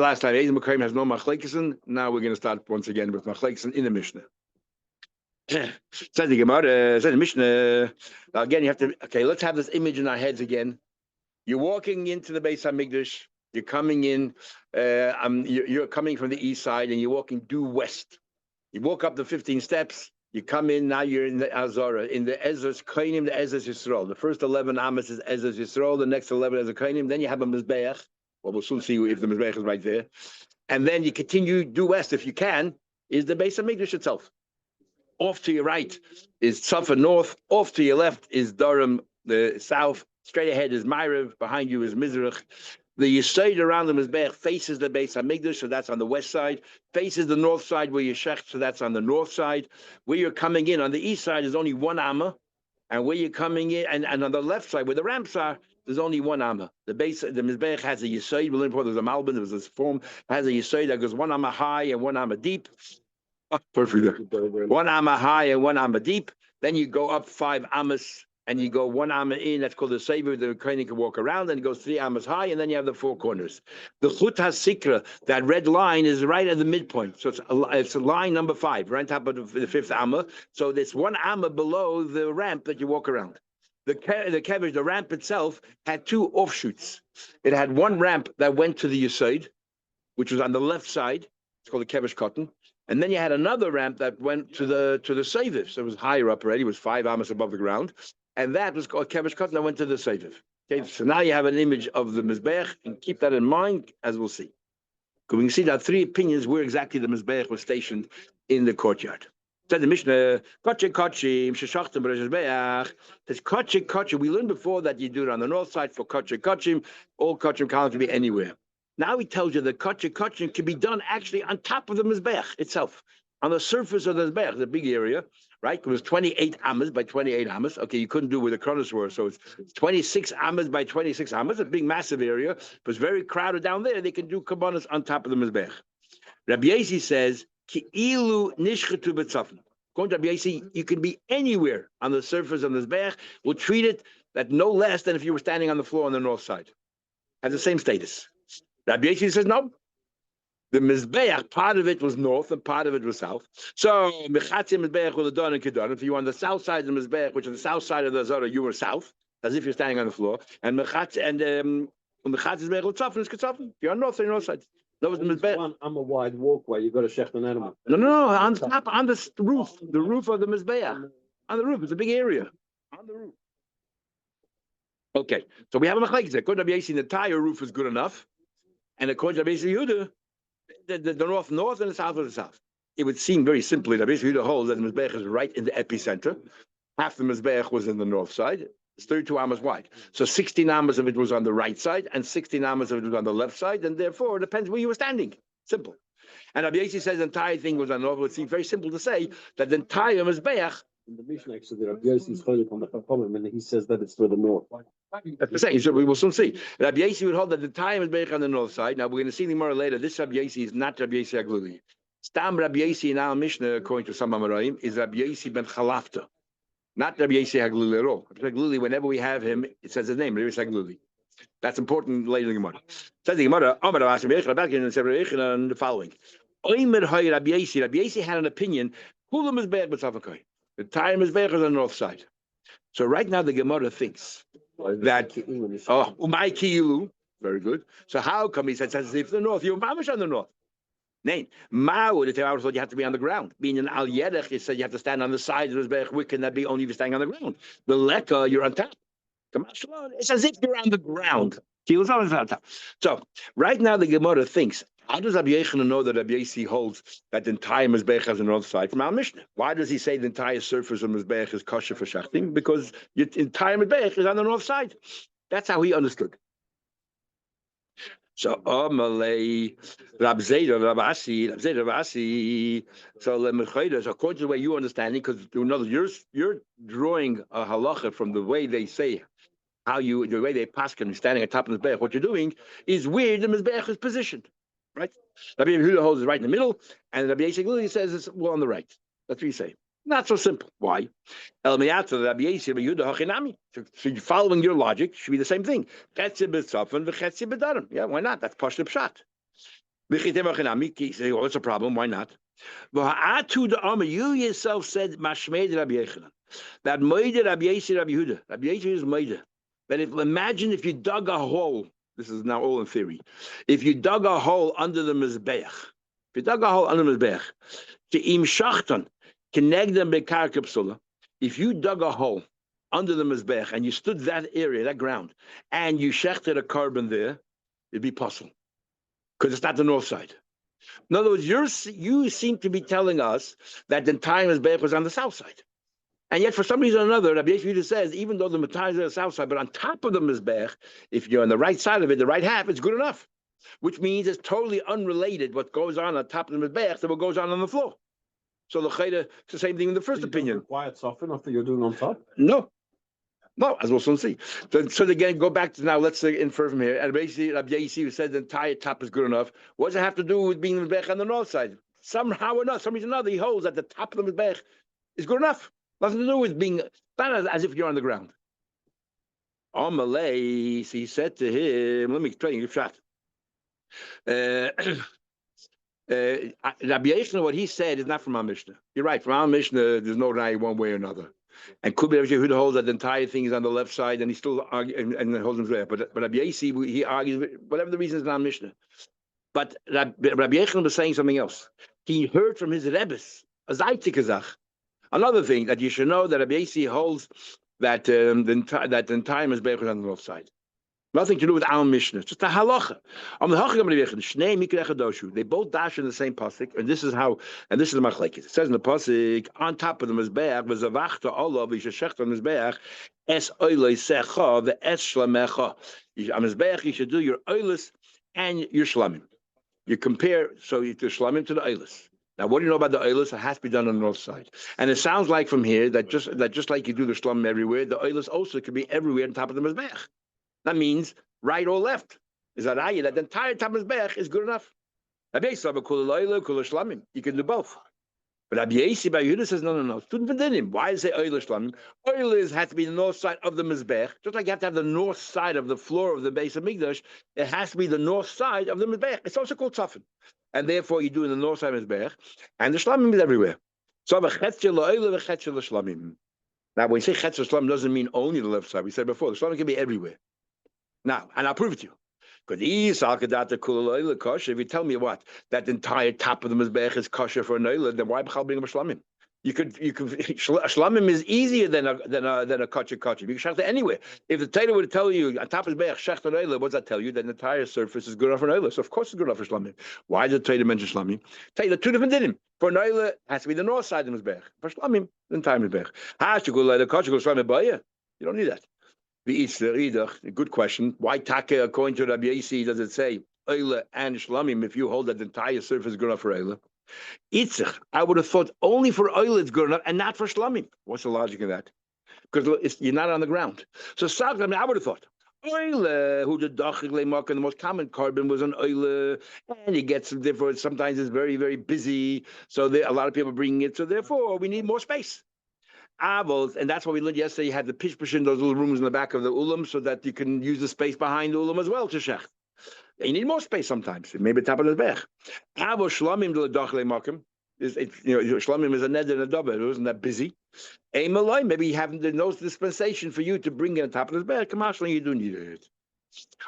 Last time, Eizim Mekayim has no machlekesen. Now we're going to start once again with machlekesen in the Mishnah. Says the Gemara, says the Mishnah. Again, you have to. Okay, let's have this image in our heads again. You're walking into the Beis Hamikdash. You're coming in. You're coming from the east side, and you're walking due west. You walk up the 15 steps. You come in. Now you're in the Azara, in the Ezra's Kainim, the Ezra's Yisrael. The first 11 Amos is Ezra's Yisrael. The next 11 is a Kainim. Then you have a Mizbeach. Well, we'll soon see if the Mizbeach is right there. And then you continue due west, if you can, is the Beis Hamikdash itself. Off to your right is Tzafa north. Off to your left is Durham, the south. Straight ahead is Ma'ariv. Behind you is Mizrach. The Yesod around the Mizbeach faces the Beis Hamikdash, so that's on the west side. Faces the north side where you're Shech, so that's on the north side. Where you're coming in, on the east side, is only one Amma. And where you're coming in, and on the left side, where the ramps are, there's only one Amma. The Mizbeach has a Yesod. We'll there's a Malbin, there was this form, has a Yesod that goes one Amma high and one Amma deep. Oh, perfect. One Amma high and one Amma deep. Then you go up 5 Ammas and you go 1 Amma in. That's called the Savior. The Kohen can walk around, and it goes 3 Ammas high, and then you have the 4 corners. The Chut HaSikra, that red line, is right at the midpoint. So it's line number 5, right on top of the 5th Amma. So there's 1 Amma below the ramp that you walk around. The kevish, the ramp itself, had 2 offshoots. It had one ramp that went to the Yesod, which was on the left side. It's called the kevish cotton. And then you had another ramp that went to the Seviv. So it was higher up already. It was 5 Amos above the ground. And that was called kevish cotton that went to the Seviv. Okay, so now you have an image of the Mizbeach, and keep that in mind, as we'll see. Because we can see that 3 opinions where exactly the Mizbeach was stationed in the courtyard. Said the Mishnah, Koche Kochim, Sheshachtim B'Rezbeach. Says Koche Kochim. We learned before that you do it on the north side for Koche Kochim. All Kochim columns can be anywhere. Now he tells you that Koche Kochim can be done actually on top of the Mizbeach itself, on the surface of the Mizbeach, the big area, right? It was 28 Amos by 28 Amos. Okay, you couldn't do where the Kronos were, so it's 26 Amos by 26 Amos, a big, massive area. It was very crowded down there. They can do Kabbanas on top of the Mizbeach. Rabbi Yesi says, Ki'ilu nishchetu b'tzafin. According to Rabbi Yesi, you can be anywhere on the surface of the Mizbeach. We'll treat it that no less than if you were standing on the floor on the north side. Has the same status. Rabbi Yesi says no. The Mizbeach, part of it was north and part of it was south. So Mechatzi Mizbeach will have done and Kedon. If you were on the south side of the Mizbeach, which is the south side of the Zara, you were south, as if you're standing on the floor. And Mechatzi Mizbeach will tzafin is Ketzafin. You're on north side. That was the Mizbeach. I'm a wide walkway. You've got to shecht an animal. No, on top, on the roof of the Mizbeach. On the roof, it's a big area. On the roof. Okay, so we have a machlekes. According to Rabbi Yesi, the entire roof is good enough. And according to Rabbi Yehuda, the north and the south was the south. It would seem very simply that Rabbi Yehuda holds that the Mizbeach is right in the epicenter. Half the Mizbeach was in the north side. It's 32 Amos wide. So 16 Amos of it was on the right side, and 16 Amos of it was on the left side, and therefore it depends where you were standing. Simple. And Rabbi Yesi says the entire thing was on the north. It would seem very simple to say that the entire Mizbeach. In the Mishnah, so Rabbi Yesi is cholik on the Chachamim, and he says that it's for the north. That's the same. So we will soon see. Rabbi Yesi would hold that the entire Mizbeach on the north side. Now we're going to see more later. This Rabbi Yesi is not Rabbi Yesi Agluli. Stam Rabbi Yesi in our Mishnah, according to some Amoraim, is Rabbi Yesi ben Chalafta. Not Rabbi Yesi Hagluli at all. Rabbi Hagluli, whenever we have him, it says his name, Rabbi Yesi Hagluli. That's important later in the Gemara. Says the Gemara, and the following. Rabbi Yesi had an opinion. The entire Mizbeach is on the north side. So right now the Gemara thinks that Umay Ki'ilu, very good. So how come he says as if the north? You're mamish on the north. Nay, Ma'ud, if I thought you have to be on the ground. Being an Al Yedech, it said you have to stand on the side of the Mizbeach. Where can that be only if you're standing on the ground? The Leka, you're on top. It's as if you're on the ground. So right now the Gemara thinks, how does Rabbi Yochanan know that Rabbi Yesi holds that the entire Mizbeach has a north side from our Mishnah? Why does he say the entire surface of Mizbeach is kosher for shachting? Because the entire Mizbeach is on the north side. That's how he understood. So, Amalei, Rab Zeda, Rab Asi. So, according to the way you understand it, because you're drawing a halacha from the way they say the way they paskin standing on top of the Mizbeach. What you're doing is where the Mizbeach is positioned, right? Rabbi Yehuda holds it right in the middle, and Rabbi Yesi says it's well on the right. That's what you say. Not so simple. Why? So following your logic should be the same thing. Yeah, why not? That's Pashut Pshat. Say, what's the problem? Why not? You yourself said Mashmed Rabbi Yechanan that Moide Rabbi Yesi Rabbi Yehuda. Rabbi Yesi is Moide. But imagine if you dug a hole. This is now all in theory. If you dug a hole under the mizbeach, Im Shachton, Kenegdem Bekar Kapsula. If you dug a hole under the mizbeach and you stood that area, that ground, and you shechted a carbon there, it'd be possible because it's not the north side. In other words, you seem to be telling us that the entire mizbeach was on the south side, and yet for some reason or another, Rabbi Yeshua says even though the mizbeach is on the south side, but on top of the mizbeach, if you're on the right side of it, the right half, it's good enough. Which means it's totally unrelated what goes on top of the mizbeach to what goes on the floor. So it's the same thing in the first opinion. Quiet soften after you're doing on top? No, as we'll soon see. So again, go back to now. Let's infer from here. And basically, Rabbi Yisi said the entire top is good enough. What does it have to do with being the mizbech on the north side? Somehow or not, some reason or another, he holds that the top of the mizbech is good enough. Nothing to do with being not as if you're on the ground. Amalei, he said to him, "Let me explain you, shot." Rabbi Yechon, what he said is not from our Mishnah. You're right. From our Mishnah, there's no raya one way or another. And could be Rabbi Yehuda holds that the entire thing is on the left side, and he still argues and holds him there. But Rabbi Yesi, he argues whatever the reason is not Mishnah. But Rabbi Yechon was saying something else. He heard from his Rebbes, a Zaytik Kazach. Another thing that you should know that Rabbi Yesi holds that the entire Mizbeach is on the north side. Nothing to do with our Mishnah. It's just a halacha. They both dash in the same pasuk, and this is how. And this is the machlekes. It says in the pasuk, on top of the mizbeach, v'zavachta olav yishashechta mizbeach es oilei secha ve'es shlemecha. On mizbeach, you should do your oilis and your shlamim. You compare the shlamim to the oilis. Now, what do you know about the oilis? It has to be done on the north side, and it sounds like from here that just like you do the shlamim everywhere, the oilis also could be everywhere on top of the mizbeach. That means right or left. Is that ayah that the entire top of Mizbeach is good enough? You can do both. But Rabbi Yesi by Yehuda says no. Why does it say oil shlamim? Oil has to be the north side of the Mizbeach, just like you have to have the north side of the floor of the base of Mikdash. It has to be the north side of the Mizbeach. It's also called tzafin, and therefore you do in the north side of Mizbeach, and the shlamim is everywhere. So shlamim. Now, when you say chetz shlamim, doesn't mean only the left side. We said before the shlamim can be everywhere. Now, and I'll prove it to you. Because if you tell me that the entire top of the mizbeach is kosher for an oila, then why bring a shlamim? You could shlamim is easier than a kosher. You can shecht anywhere. If the Torah would tell you on top of the mizbeach shecht an oila, what does that tell you? That the entire surface is good enough for an oila. So of course it's good enough for shlamim. Why did the Torah mention shlamim? Tell you the two different dinim. For an oila, it has to be the north side of the mizbeach. For shlamim, the entire mizbeach. You don't need that. A good question. Why taka, according to Rabbi Yesi, does it say oila and shlamim if you hold that the entire surface is good enough for oila? Itzich, I would have thought only for oila it's good enough and not for shlamim. What's the logic of that? Because you're not on the ground. So I would have thought oila, who did the most common carbon was an oila, and it gets different. Sometimes it's very, very busy, so a lot of people bringing it. So therefore, we need more space. Avos, and that's what we learned yesterday. You had the pishpush in those little rooms in the back of the ulam so that you can use the space behind the ulam as well to shech. You need more space sometimes. Maybe top of the bech. Avos shlamim to the dochle makim is shlamim is a neder and a double. It wasn't that busy. Malay, maybe you haven't the no dispensation for you to bring in on top of the bech. Commercially, you do need it.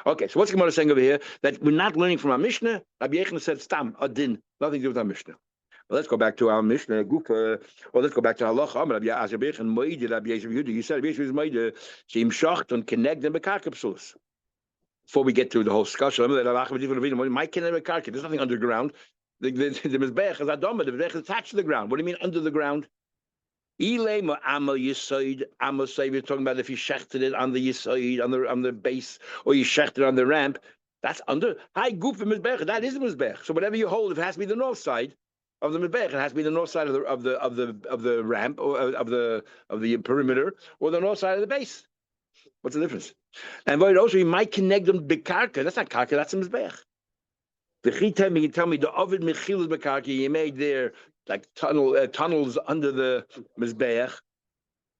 Okay, so what's Gemara saying over here? That we're not learning from our Mishnah. Rabbi Yechon said stam adin, nothing to do with our Mishnah. Well, let's go back to our Mishnah. Let's go back to Halacha. You said before we get to the whole discussion, there's nothing underground. The Mizbeach is Adama. The Mizbeach is attached to the ground. What do you mean under the ground? You're talking about if you shechted it on the yisoid, on the base, or you shechted it on the ramp. That's under. High goof Mizbeach. That is the Mizbeach. So whatever you hold, if it has to be the north side of the mizbeach, it has to be the north side of the ramp or of the perimeter, or the north side of the base. What's the difference? And also you might connect them bekarka. That's not karka. That's a mizbeach. The chitem, you can tell me the ovid mechilus bekarka. You made there like tunnels under the mizbeach.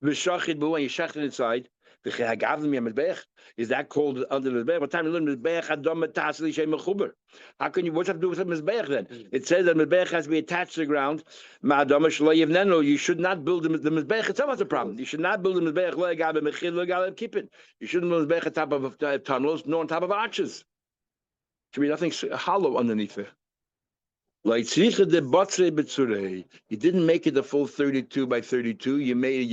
V'shachid bu, and you shachted inside. Is that called under the Mizbeach? What time you learn Mizbeach Adom Tasli Shem Mechuber? How can you? What's that to do with the Mizbeach then? It says that Mizbeach has to be attached to the ground. Ma'adam Shlo Yivnenu. You should not build the Mizbeach itself. That's a problem. You should not build the Mizbeach Lo Yagabe Mechil Lo Yagabe Kippin. You shouldn't build the Mizbeach on top of tunnels, nor on top of arches. Should be nothing hollow underneath it. Like you didn't make it the full 32 by 32. You made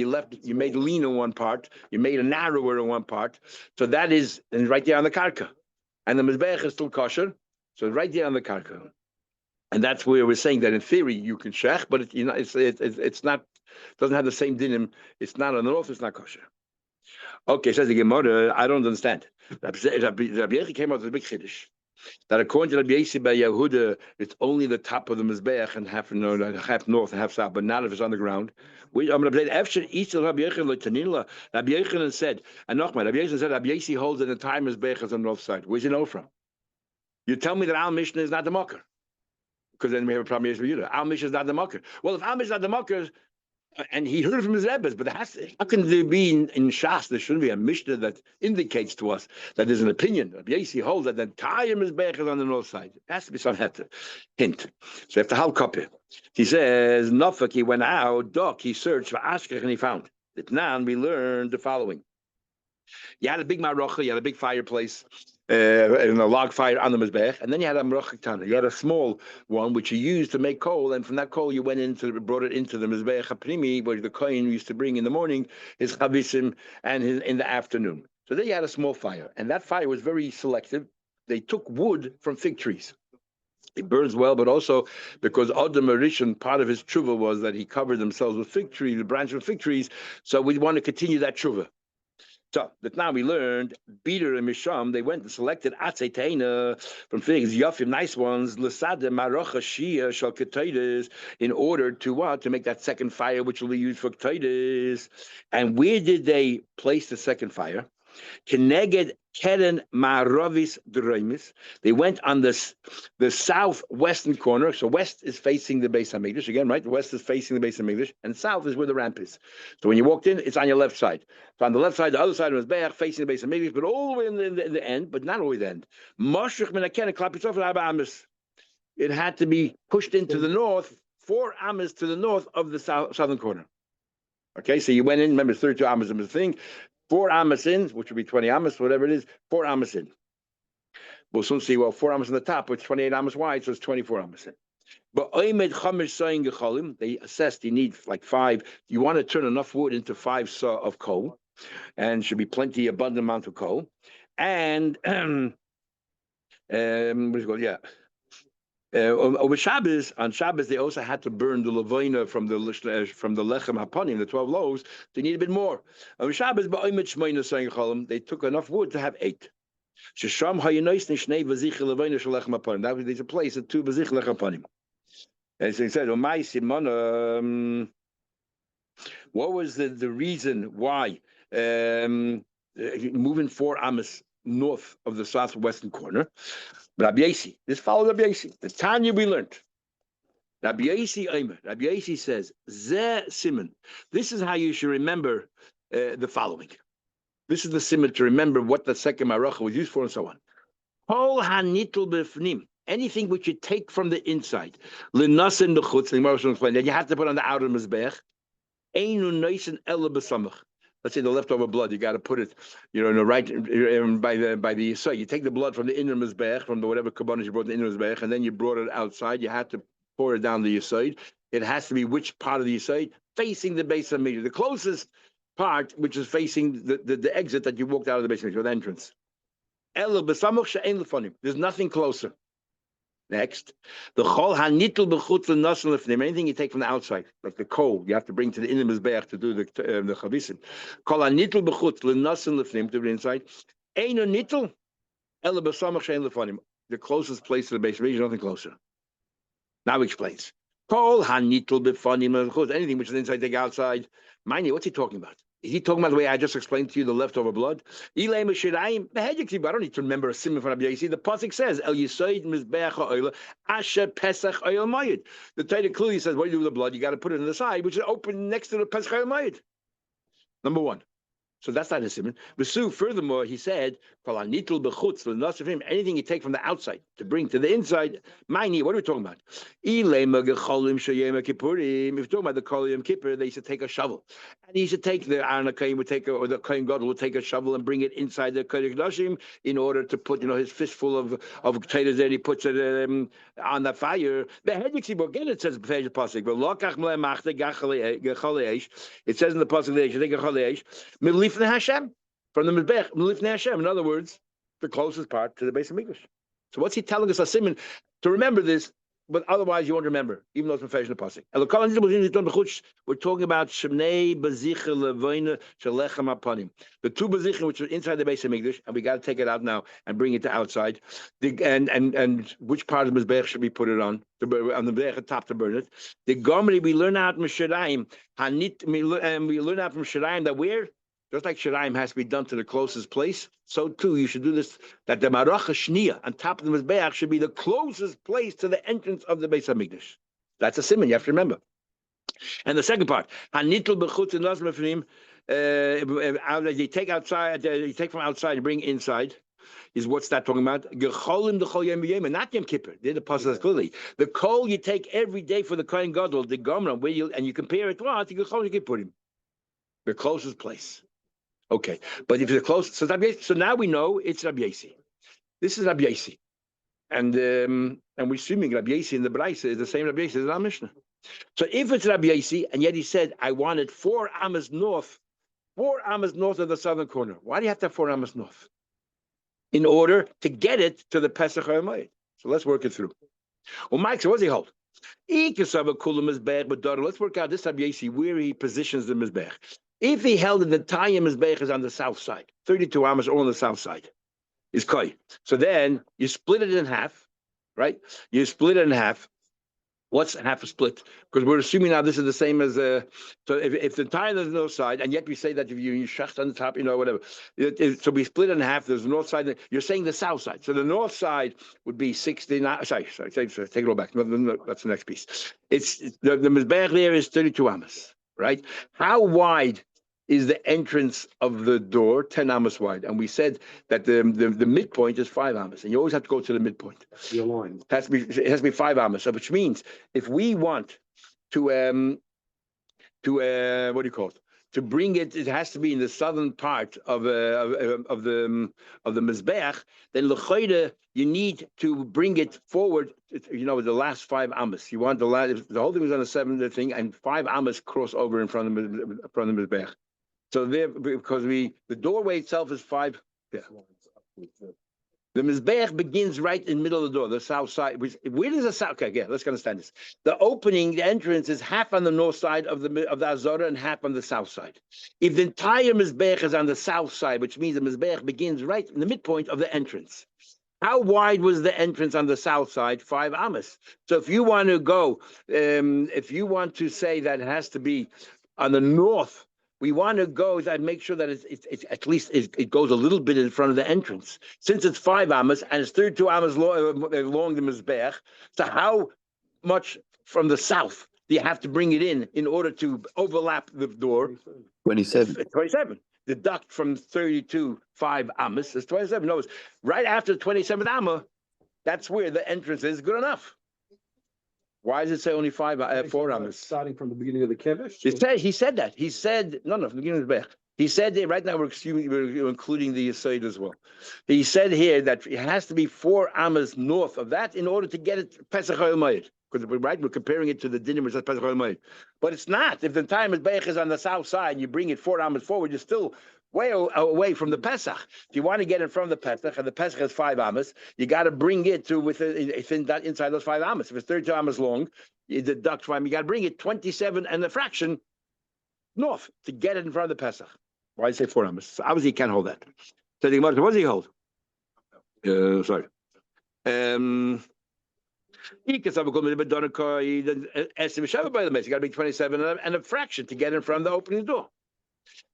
lean in one part. You made a narrower in one part. So that is and right there on the karka, and the mizbeach is still kosher. So right there on the karka, and that's where we're saying that in theory you can shech, but it's not doesn't have the same dinim. It's not on the north. It's not kosher. Okay, says the Gemara. I don't understand. Rabbi Yechi came out with a big chiddush. That according to Rabbi Yossi by Yehuda, it's only the top of the mizbeach and half north and half south, but not if it's on the ground. Rabbi Yochanan said, and Nachman, Rabbi Yochanan said, Rabbi Yossi holds that the entire mizbeach is on the north side. Where's you know from? You tell me that Al Mishnah is not the mocker, because then we have a problem with Yehuda. Al Mishnah is not the mocker. Well, if Al Mishnah is not the mocker, and he heard it from his Rebbes, but how can there be in Shas, there shouldn't be a Mishnah that indicates to us that there's an opinion. Rabbi Yossi holds that the entire Mizbeach is on the north side. There has to be some hint. So after Hal Koppe, he says, Nofak, he went out, Dok, he searched for Ashkech, and he found. Now we learned the following. You had a big marocha, you had a big fireplace, and a log fire on the mizbech, and then you had a marocha tana. You had a small one which you used to make coal, and from that coal you brought it into the mizbech haprimi, where the kohen used to bring in the morning his chavisim and in the afternoon. So there you had a small fire, and that fire was very selective. They took wood from fig trees. It burns well, but also because Adam Arishon, part of his tshuva was that he covered themselves with fig trees, the branch of fig trees. So we want to continue that tshuva. So that now we learned Biter and Misham, they went and selected Atzeteina from figs, Yafim, nice ones, Lasade Marocha Shia Shal Ketaides, in order to what? To make that second fire which will be used for Ketaides. And where did they place the second fire? Keneged Keren Maravis Dreimis. They went on the southwestern corner. So west is facing the Beis Hamikdash again, right? The west is facing the Beis Hamikdash, and south is where the ramp is. So when you walked in, it's on your left side. So on the left side, the other side was Be'ach, facing the Beis Hamikdash, but all the way in the end, but not all the way in the end. Moshrich Menaken Klapitzof and Abba Amis. It had to be pushed into the north, 4 amas to the north of the southern corner. Okay, so you went in. Remember, 32 amas is the thing. 4 amas in, which would be 20 amas, whatever it is, 4 amas in. We'll soon see, 4 amas on the top, it's 28 amas wide, so it's 24 amas in. But they assessed you need like 5. You want to turn enough wood into 5 saw of coal, and should be plenty abundant amount of coal. And what is it called? Yeah. Over Shabbos, on Shabbos, they also had to burn the levina from the lechem hapanim, the 12 loaves. They need a bit more. On Shabbos, they took enough wood to have 8. That was there's a place at 2 bezich lechem hapanim. And so he said, what was the reason why moving 4 amas north of the southwestern corner? Rabbi Yossi, this follows Rabbi Yossi. The Tanya we learned. Rabbi Yossi says, Zeh Simon. This is how you should remember the following. This is the simon to remember what the second maracha was used for and so on. Kol hanitul b'fnim. Anything which you take from the inside. L'nasen b'chutz. The Gemara will explain that you have to put on the outer mizbech. Einu noisen ela b'samach. Let's say the leftover blood, you got to put it, in the right by the so you take the blood from the inner mizbech, from the whatever kabbalah you brought the inner mizbech, and then you brought it outside. You had to pour it down the yesod. It has to be which part of the yesod? Facing the Beis Hamikdash, the closest part, which is facing the exit that you walked out of the Beis Hamikdash, or the entrance. There's nothing closer. Next, the chol hanitul b'chutz l'nasen lefnim. Anything you take from the outside, like the coal, you have to bring to the inner mizbeach to do the chavisim. Kol hanitul b'chutz l'nasen lefnim, to the inside. Eino nitul ela b'samach she'en lefanim. The closest place to the base is nothing closer. Now he explains. Kol hanitul b'fanim l'chutz. Anything which is inside, take outside. Mind you, what's he talking about? Is he talking about the way I just explained to you, the leftover blood? I don't need to remember a simon from Rabbi Yossi. The pasuk says, "El Yisoid Mizbeach Ha'oila Asher Pesach Oil Mayid." The Torah clearly says, "What do you do with the blood? You got to put it on the side, which is open next to the Pesach Oil Mayid." Number 1. So that's not a simon. Furthermore, he said, anything you take from the outside to bring to the inside, what are we talking about? If you're talking about the Kol Yom Kippur, they should take a shovel. And he should take the Aaron HaKohen would take or the Kohen Gadol will take a shovel and bring it inside the Kodesh Kodashim in order to put, his fistful of potatoes there, he puts it on the fire. The Hedzik again, it says it says in the pasuk there, you should take a Chalei Milifnei Hashem, from the Mizbech, Milifnei Hashem. In other words, the closest part to the base of Mikdash. So what's he telling us, Asimin, to remember this, but otherwise you won't remember, even though it's professional pasuk. We're talking about Shemnei Bazicha Levoina Shalechem Apanim. The two Bazichim which are inside the base of Mikdash, and we got to take it out now and bring it to outside. And which part of the Mizbech should we put it on? On the Mizbech top to burn it. The Gomri we learn out from Shiraim, we learn out from Shiraim that where? Just like Shiraim has to be done to the closest place, so too you should do this, that the Maracha Shniya on top of the Mizbeach should be the closest place to the entrance of the Beis HaMikdash. That's a simon, you have to remember. And the second part, Hanitul B'chutz and Lazmefrim, they take outside, you take from outside and bring inside, is what's that talking about? Gecholim D'chol Yom V'Yom, not Yom Kippur. There the pasuk says clearly. The coal you take every day for the Kohen Gadol, the Gomra, and you compare it to Gecholim Kippurim, the closest place. Okay, but if it's close, so now we know it's Rabbi Yossi. This is Rabbi Yossi, and we're assuming Rabbi Yossi in the Braisa is the same Rabbi Yossi as our Mishnah. So if it's Rabbi Yossi, and yet he said, I wanted 4 amas north of the southern corner. Why do you have to have 4 amas north? In order to get it to the Pesach HaMoed. So let's work it through. Well, Mike, so what does he hold? Let's work out this Rabbi Yossi, where he positions the Mizbech. If he held that the entire Mizbech is on the south side, 32 amas all on the south side, is koi. So then you split it in half, right? You split it in half. What's half a split? Because we're assuming now this is the same as so if the entire there's no side, and yet we say that if you shaft on the top, whatever. So we split it in half. There's the north side. You're saying the south side. So the north side would be 69. Sorry. Take it all back. No, that's the next piece. It's the Mizbech there is 32 amas, right? How wide is the entrance of the door? 10 amas wide, and we said that the midpoint is 5 amas, and you always have to go to the midpoint. The line It has to be 5 amas. So which means if we want to what do you call it? To bring it, it has to be in the southern part of the mizbeach. Then l'choyde, you need to bring it forward. The last 5 amas. You want the whole thing was on the 7th thing, and 5 amas cross over in front of the mizbeach. So there, because the doorway itself is 5. Yeah. The mizbeach begins right in the middle of the door, the south side. Where does the south? Okay, yeah, let's understand this. The opening, the entrance is half on the north side of the azora and half on the south side. If the entire mizbeach is on the south side, which means the mizbeach begins right in the midpoint of the entrance. How wide was the entrance on the south side? 5 amas. So if you want to go, if you want to say that it has to be on the north. We want to go and make sure that it's at least it goes a little bit in front of the entrance. Since it's 5 amas and it's 32 amas long the mizbeach, so how much from the south do you have to bring it in order to overlap the door? 27. 27. Deduct from 32 5 amas is 27. No, it's right after the 27th amma. That's where the entrance is good enough. Why does it say only 4 amas? Starting from the beginning of the kevish. He said that. He said no, from the beginning of the Bech. He said that right now we're including the Yesod as well. He said here that it has to be 4 amas north of that in order to get it Pesach HaMoed. Because we're comparing it to the dinner which says Pesach HaMoed. But it's not. If the time is Bech is on the south side and you bring it 4 amas forward, you're still way away from the Pesach. If you want to get in front of the Pesach, and the Pesach has 5 amas, you got to bring it to inside those 5 amas. If it's 32 amas long, you deduct from. You got to bring it 27 and a fraction north to get it in front of the Pesach. Why do you say 4 amas? So obviously, you can't hold that. So the Gemara, what does he hold? Sorry. You got to be 27 and a fraction to get in front of the opening door.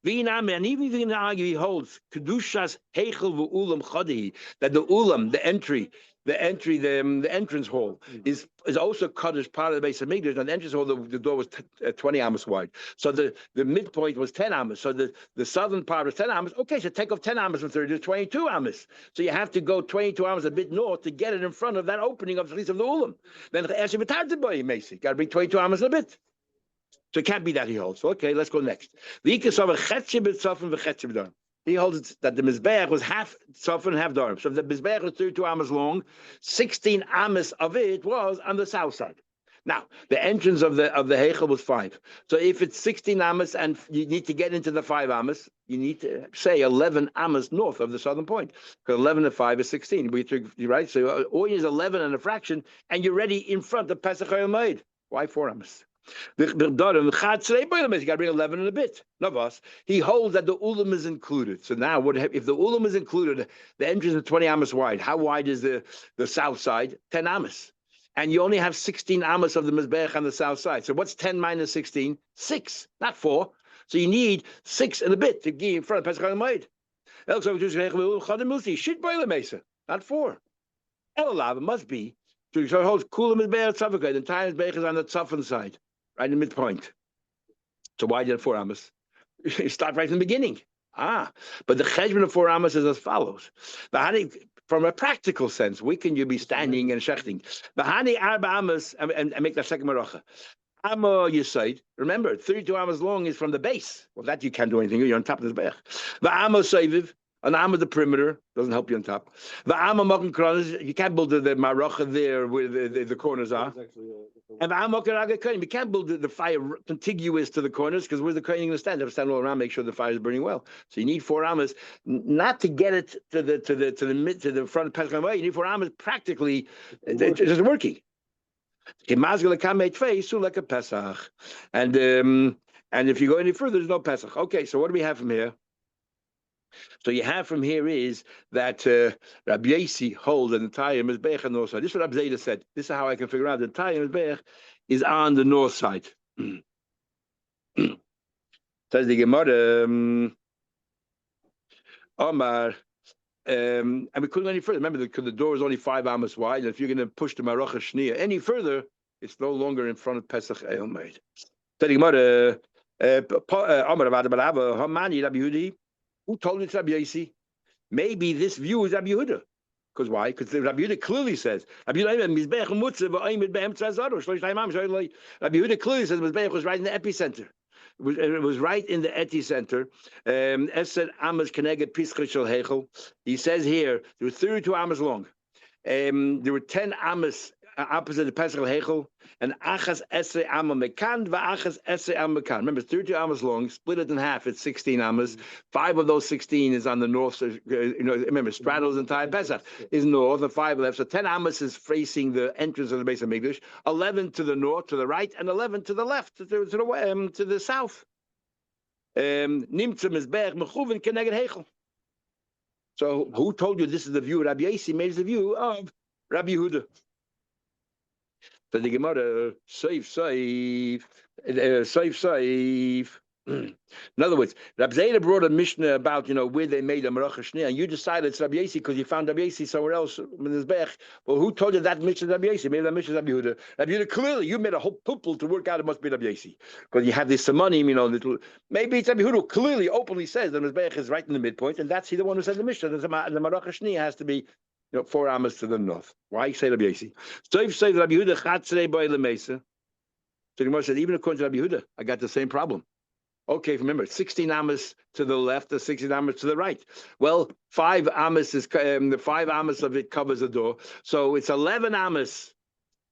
And even if he holds kedushas heichel v'ulam chadahi, that the ulam, the entry, the entry, the entrance hall is also cut as part of the base of Mikdash. And the entrance hall, the door was 20 amos wide. So the midpoint was 10 amos. So the southern part was 10 amos. Okay, so take off 10 amos from 30 to 22 amos. So you have to go 22 amos a bit north to get it in front of that opening of the least of the ulam. Then actually retarded by Macy. Got to bring 22 amos a bit. So it can't be that he holds. So, okay, let's go next. He holds that the Mizbeach was half tzafon and half darm. So if the Mizbeach was 32 amos long, 16 amos of it was on the south side. Now, the entrance of the Heichel was 5. So if it's 16 amos and you need to get into the 5 amos, you need to say 11 amos north of the southern point. Because 11 and 5 is 16. Right? So all you is 11 and a fraction, and you're ready in front of Pesach Hayom. Why 4 amos? You got to bring 11 and a bit. Navas. He holds that the ulam is included. So now, what if the ulam is included? The entrance is 20 amos wide. How wide is the south side? 10 amos. And you only have 16 amos of the mizbeach on the south side. So what's 10 minus 16? 6, not 4. So you need 6 and a bit to get in front of Pesach Hayom. Not 4. Elalav must be. So it holds kulam mizbeach tzavakah. The entire mizbeach is on the tzafon side. Right in the midpoint. So why did 4 amos? You start right from the beginning. But the cheshbon of 4 amos is as follows. From a practical sense, when can you be standing and shechting? Bahani arba amos and make that second maracha. Amo Yisaid. Remember, 32 amos long is from the base. Well, that you can't do anything. You're on top of the bech. The amo seiviv. An am of the perimeter doesn't help you on top. The am of mocken kronos, you can't build the maracha there where the corners are. And the am you can't build the fire contiguous to the corners because where's the kohen going to stand? They have to stand all around, make sure the fire is burning well. So you need 4 amas, not to get it to the front of Pesach Hayom. You need 4 amas practically. It's just working. And if you go any further, there's no Pesach. Okay, so what do we have from here? So you have from here is that Rabbi Yossi holds an entire mizbeach on the north side. This is what Rabbi Zeta said. This is how I can figure out the entire mizbeach is on the north side. Says the Gemara, Omar, and we couldn't go any further. Remember, the door is only 5 amos wide, and if you're going to push the Maracha Shniya any further, it's no longer in front of Pesach Hayom. Says the Gemara, Omar Avada Hamani Rabbi Yehudi. Who told it to Rabbi Yossi? Maybe this view is Rabbi Yehuda. Because why? Because Rabbi Yehuda clearly says, Rabbi Yehuda clearly says Mizbeach was right in the epicenter. It was right in the epicenter. He says here, there were 32 amos long. There were 10 amos opposite the Pesach Hechel, and achas esrei amma mekan v'achas esrei amma mekan. Remember, it's 32 amos long. Split it in half. It's 16 amos. 5 of those 16 is on the north. So, remember, straddles entire Pesach is north, and 5 left. So 10 amos is facing the entrance of the base of Mikdash. 11 to the north, to the right, and 11 to the left, to the south. Nimtza mizbeach mechuven keneged Hechel. So who told you this is the view of Rabbi Yossi? Made the view of Rabbi Yehuda. So the Gemara, safe. In other words, Rabbi Zeta brought a Mishnah about where they made a Maracha Shniya, and you decided it's Rabbi Yossi because you found Rabbi Yossi somewhere else in his bech. Well, who told you that Mishnah is Rabbi Yossi? Maybe that Mishnah is Rabbi Yehuda. Rabbi Yehuda, clearly you made a whole pupil to work out it must be Rabbi Yossi because you have this simonim, little. Maybe it's Rabbi Yehuda clearly openly says that his bech is right in the midpoint, and that's the one who said the Mishnah. The Maracha Shniya has to be 4 amos to the north. Why say Rabbi Yossi? So if say Rabbi Yehuda chatzrei by lemesa. So the Gemara said even according to Rabbi Yehuda, I got the same problem. Okay, remember, 16 amos to the left, or 16 amos to the right. Well, 5 amos is the 5 amos of it covers the door, so it's 11 amos.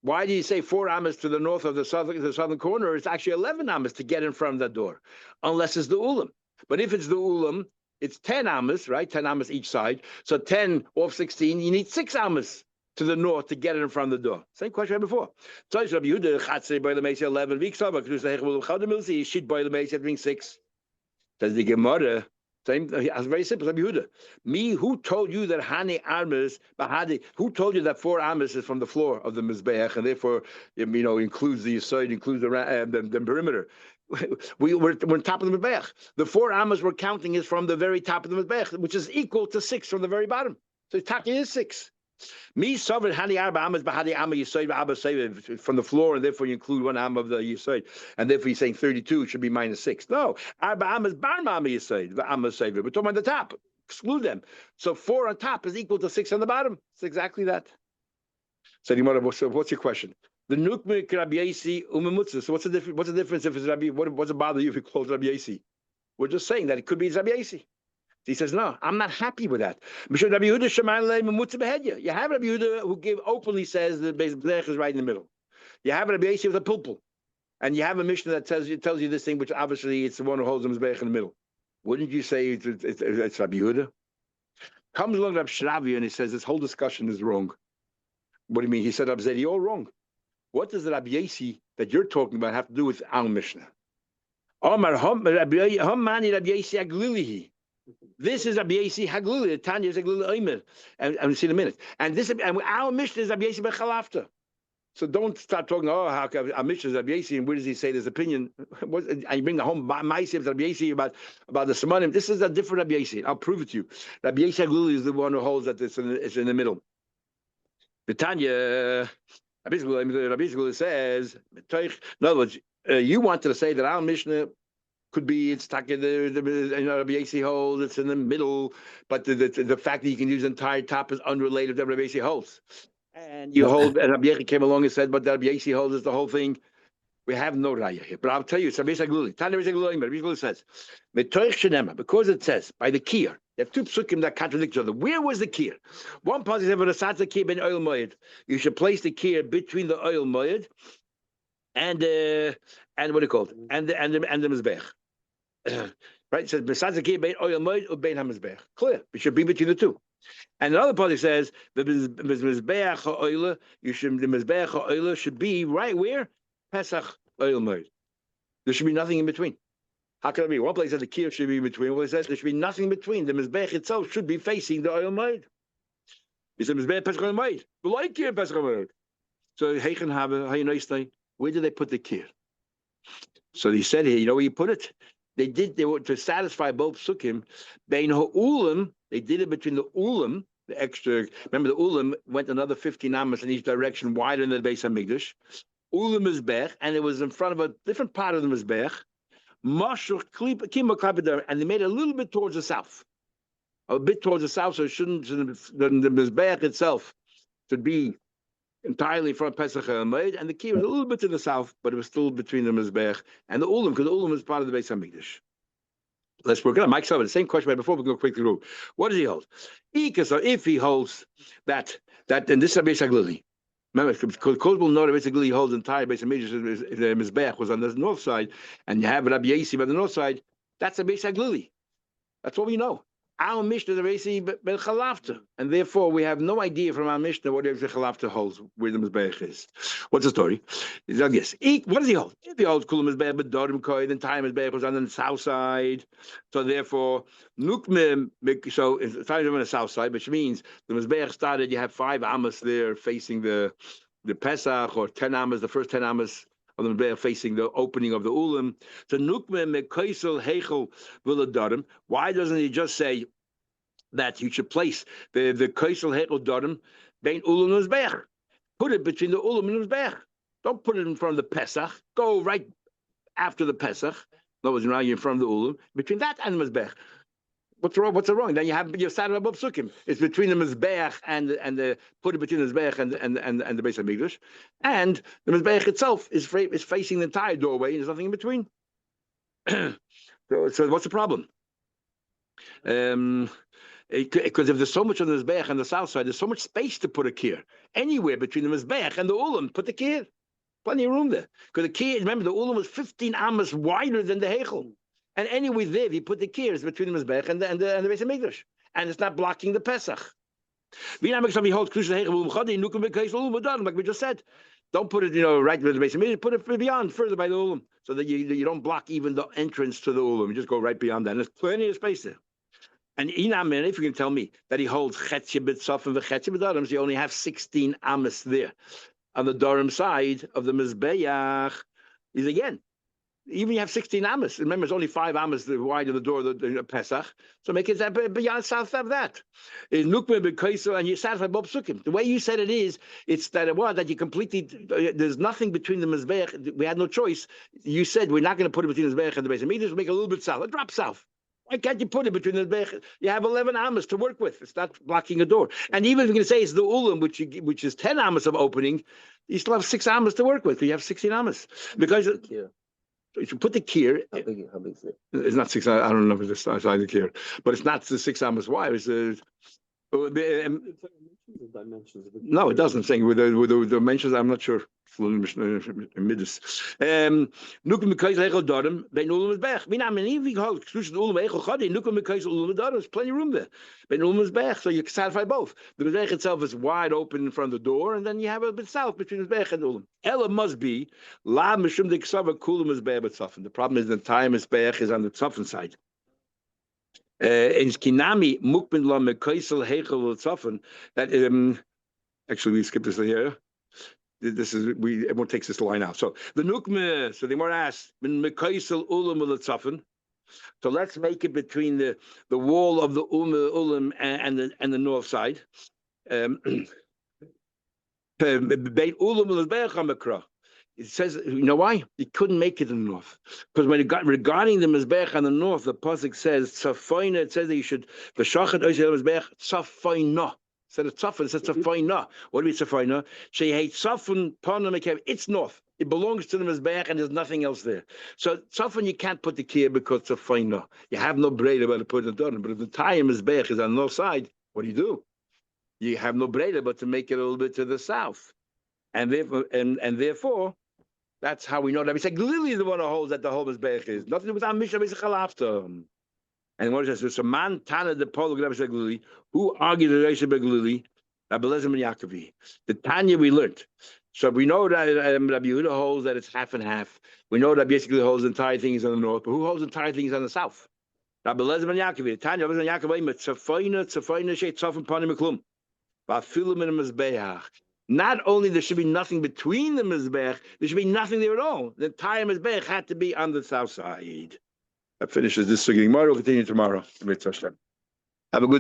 Why do you say 4 amos to the north of the southern corner? It's actually 11 amos to get in front of that door, unless it's the ulam. But if it's the ulam, it's 10 amos, right? 10 amos each side. So 10 off 16, you need 6 amos to the north to get it in front of the door. Same question I had before. So it's Rabbi Yehuda, chatzrei by the Meisi 11 weeks over. Because the Hechel Chadam Milsi, shit by the Meisi, bring 6. Says the Gemara. Same. It's very simple. Rabbi Yehuda. Me, who told you that Hani Armas, Bahadi? Who told you that 4 amos is from the floor of the Mizbeach and therefore includes the side, includes the perimeter? We're on top of the Mizbeach. The 4 amos we're counting is from the very top of the Mizbeach, which is equal to 6 from the very bottom. So Taki is 6. Me sovereign hani arba amas bahadi amma yisoid abba from the floor, and therefore you include one amma of the yisoid, and therefore you're saying 32, it should be -6. No, arba amas bar amma yisoid, the amma saver. We're talking about the top. Exclude them. So 4 on top is equal to 6 on the bottom. It's exactly that. So what's your question? The nukmik Rabbi Yasi umemutza. So what's the difference? What's the difference if it's Rabbi? What's it bother you if it calls Rabbi Yasi? We're just saying that it could be Rabbi Yasi. He says, no, I'm not happy with that. You have Rabbi Yehuda who openly says the Blech is right in the middle. You have Rabbi Yasi with a pulpul. And you have a Mishnah that tells you this thing, which obviously it's the one who holds the Mizbech in the middle. Wouldn't you say it's Rabbi Yehuda? Comes along Rabbi Shravi and he says, this whole discussion is wrong. What do you mean? He said, Rabbi Zedi, all wrong. What does the Rabbi Yasi that you're talking about have to do with our Mishnah? This is Rabbi Yasi Haglili. Tanya is Haglili Omer, and we'll see in a minute. And our Mishnah is Rabbi Yasi Bechalafta. So don't start talking. Oh, how our Mishnah is Rabbi Yasi, and where does he say this opinion? And you bring the home Ma'aseh Rabbi Yasi about the Semanim. This is a different Rabbi Yasi. I'll prove it to you. Rabbi Yasi Haglili is the one who holds that it's in the middle. The Tanya, Rabbi Yasi says, in other words, you wanted to say that our Mishnah could be it's stuck in the Rabbi Yasi holds, it's in the middle, but the fact that you can use the entire top is unrelated to Rabbi Yasi holds. And you hold, and Rabbi Yasi came along and said, but Rabbi Yasi holds is the whole thing. We have no raya here. But I'll tell you, it's Rabbi Yasi Gluli. Tanya Rabbi Yasi says, because it says, by the kir, there are two psukim that contradict each other. Where was the kir? One part is the kir ben oil moed. You should place the kir between the oil moed and what do you call it? And the mizbech. Right, it says besides the key bein oil moed or bein hamizbech. Clear, it should be between the two. And another part says the mizbech ha'oila, the mizbech ha'oila should be right where Pesach oil moed. There should be nothing in between. How can it be? One place says the key should be in between. One place says there should be nothing in between. The mizbech itself should be facing the oil moed. He said mizbech Pesach oil moed. We like key Pesach oil moed. So heichen habe hayin. Where did they put the key? So he said here, you know where you put it? They were to satisfy both sukkim. Bein ha'ulam, they did it between the ulam, the extra. Remember, the ulam went another 15 amas in each direction, wider than the Beis Hamikdash. Ulam mizbech, and it was in front of a different part of the mizbech. Mashuch kima klapidar, and they made it a little bit towards the south, so it shouldn't. The mizbech itself should be entirely from Pesach Moed, and the key was a little bit to the south, but it was still between the Mizbech and the Ulam, because the Ulam is part of the Beis Hamikdash. Let's work it out. Mike Sullivan, the same question right before, we go quickly through. What does he hold? If he holds that then this is Beis Haglili. Remember, because Kozbul know that Beis Haglili holds the entire Beis Hamikdash, the Mizbech was on the north side, and you have Rabbi Yasi on the north side, that's a Beis Haglili. That's what we know. Our Mishnah is Reisi ben Chalafta, and therefore we have no idea from our Mishnah what the Chalafta holds, where the Mizbeach is. What's the story? I guess. What does he hold? If he holds Kulam Mizbeach, but Dorim Koi, then time Mizbeach was on the south side. So therefore, Nukmim, so it's on the south side, which means the Mizbeach started, you have 5 amas there facing the Pesach, or 10 amas, the first 10 amas of the Mizbeach facing the opening of the Ulam. So Nukmim Mekaisel Heichel Viladarim. Why doesn't he just say that you should place the Kaisel Heichel Darim bein Ulam and Mizbeach? Put it between the Ulam and Mizbeach. Don't put it in front of the Pesach. Go right after the Pesach. In other words, now you're in front of the Ulam. Between that and the Mizbeach. What's wrong? What's wrong? Then you have your Sadar above Sukkim. It's between the Mizbeach and the put it between the Mizbeach and the Beis Hamikdash, and the Mizbeach itself is facing the entire doorway. And there's nothing in between. So what's the problem? Because if there's so much on the Mizbeach on the south side, there's so much space to put a kier. Anywhere between the Mizbeach and the Ulam, put the kier. Plenty of room there. Because the kier, remember, the Ulam was 15 amas wider than the Heichel. And anyway, there he put the kiers between the Mizbech and the Beis Hamikdash, and it's not blocking the Pesach. Like we just said, don't put it, right with the Beis Hamikdash. Put it beyond, further by the Ulam, so that you don't block even the entrance to the Ulam. You just go right beyond that. And there's plenty of space there. And if you can tell me that he holds Chetche B'Tzof and V'Chetche B'Darim, so you only have 16 amas there on the Darim side of the Mizbeach, is again. Even you have 16 amas. Remember, it's only 5 amas wide of the door of the Pesach. So make it beyond south of that. In Nukme B'Kaiso, and you satisfy Bob Sukkim. The way you said it is, it's that it was that you completely, there's nothing between the Mizbech. We had no choice. You said we're not going to put it between the Mizbech and the base of meters. Make it a little bit south, a drop south. Why can't you put it between the Mizbech? You have 11 amas to work with. It's not blocking a door. And even if you're going to say it's the Ulam, which is 10 amas of opening, you still have 6 amas to work with. You have 16 amas. Because if you put the kier, how big is it? It's not 6. I don't know if it's the size of the kier, but it's not the 6 amas wide. It's no, it doesn't. Saying with the dimensions, I'm not sure. Middes. Nukem Mekayz Echel Darim. Ben Ulam Mizbech. Mina Meni Vighol. Exclusive Ulam Echel Chadi. Nukem Mekayz Ulam Darim. There's plenty of room there. Ben Ulam Mizbech. So you can satisfy both. The Mizbech itself is wide open in front of the door, and then you have a bit south between Mizbech and Ulam. Ella must be La Mishum de Ksava Kulam Mizbech but Tzafin. The problem is the entire Mizbech is on the Tzafin side. In Kinami Mukbin La Mekaysel Hechel Tzafin. That actually we skipped this here. This is everyone takes this line out. So the nukme. So the more asks min mekaysel ulam ulatzafin. So let's make it between the wall of the ulam and the north side. It says, you know why? You couldn't make it in the north. Because when it got regarding the Mizbech on the north, the pasuk says, Tzafayna, it says that you should, the Shachat Oisel Mizbech, Tzafayna. Instead of Tzafan, it says Tzafayna. What do you mean Tzafayna? She hates Tzafan, Panam, it's north. It belongs to the Mizbech and there's nothing else there. So Tzafan, you can't put the Kiyah because Tzafayna. You have no bread about to put it on. But if the entire Mizbech is on the north side, what do? You have no bread but to make it a little bit to the south. And therefore, that's how we know that. We say Glili is the one who holds that the whole Mizbech is. Nothing to do with our Mishnah B'Sichalafta. And what it says, so man Tana the Polo Glili, who argued the Reisha Beglili, Abelezim and Yaakov. The Tanya we learned. So we know that Rabbi Yehuda holds that it's half and half. We know that basically holds the entire things on the north, but who holds the entire things on the south? Abelezim and Yaakov. The Tanya Abelezim and Yaakov, Tzafayna Shei Tzafim Panim Meklum. Vafilim in the Mizbeach. Not only there should be nothing between the Mizbech, there should be nothing there at all. The entire Mizbech had to be on the south side. That finishes this sugya. We'll continue tomorrow. Have a good